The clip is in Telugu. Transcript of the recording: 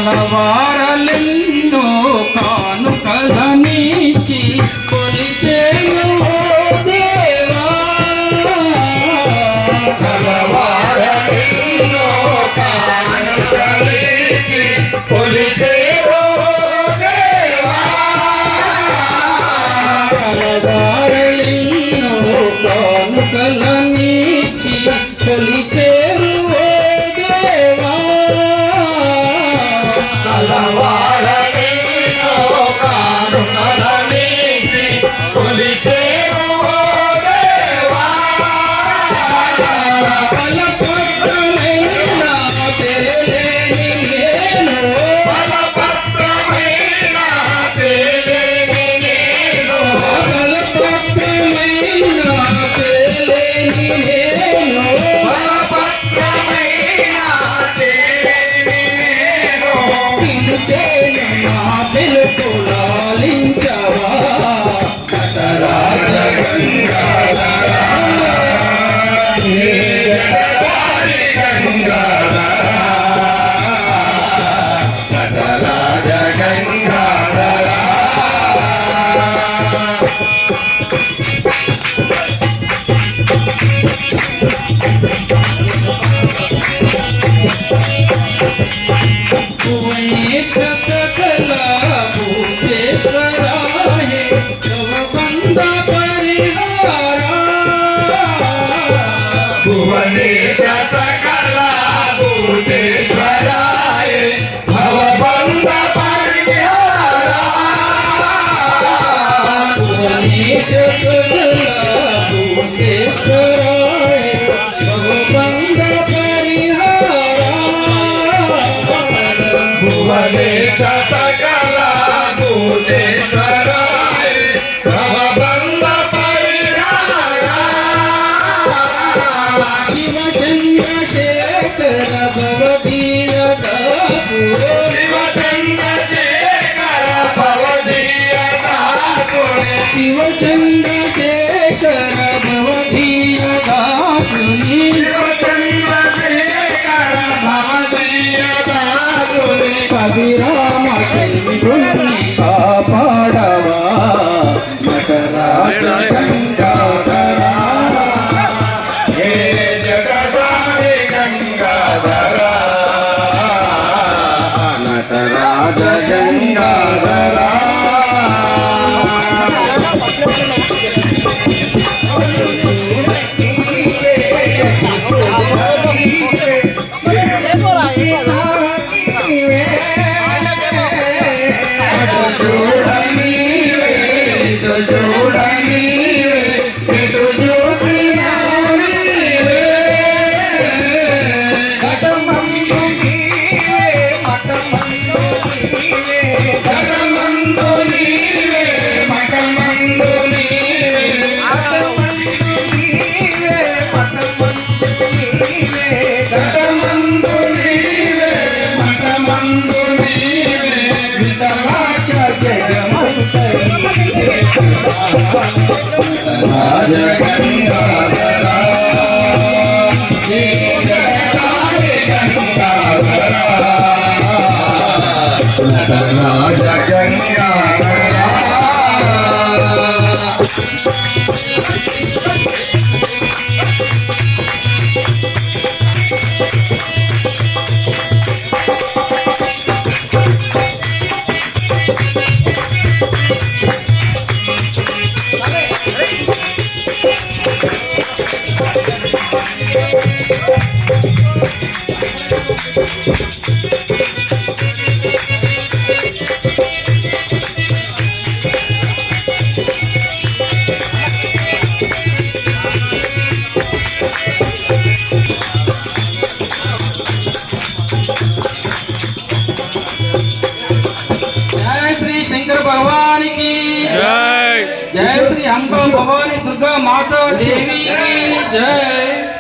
కలవారలెన్నో కానుకలనిచ్చి కొలిచేను ఓ దేవా కలవారలెన్నో కానుకలనిచ్చి కొలిచేను ఓ దేవా కలవారలెన్నో కానుకలనిచ్చి కొలిచేను ఓ దేవా కలవారలెన్నో కానుకలనిచ్చి కొలిచేను ఓ దేవా బలపత్రమైన తెలియని నేను బలపత్రమైన తెలియని నేను బలపత్రమైన తెలియని నేను బలపత్రమైన తెలియని నేను పిలిచేను నా పిలుపు లాలించవా నటరాజ గంగాధరా నటరాజ గంగాధరా భువనేశ సకల భూతేశ్వరాయ భవబంధ పరిహారా భువనేశ సకల భూతేశ్వరాయ భవబంధ పరిహారా భువనేశ సకల భూతేశ్వరాయ భవబంధ పరిహారా భువనేశ సకల భూతేశ్వరాయ భవబంధ పరిహారా శివ చంద్రశేఖర భవదీయ దాసు శివ చంద్రశేఖర భవదీయ దాసుని శివ చంద్రశేఖర భవదీయ దాసుని శివ చంద్రశేఖర భవదీయ దాసుని కవిరామచంద్రుణ్ణి కాపాడవా నటరాజ గంగాధరా హే జగదాది గంగాధరా నటరాజ గంగాధరా రాజ గంగాధరా హే జగదాది గంగాధరా నటరాజ గంగాధరా जय श्री शंकर भगवान की जय। जय श्री अंबा भवानी दुर्गा माता देवी की जय।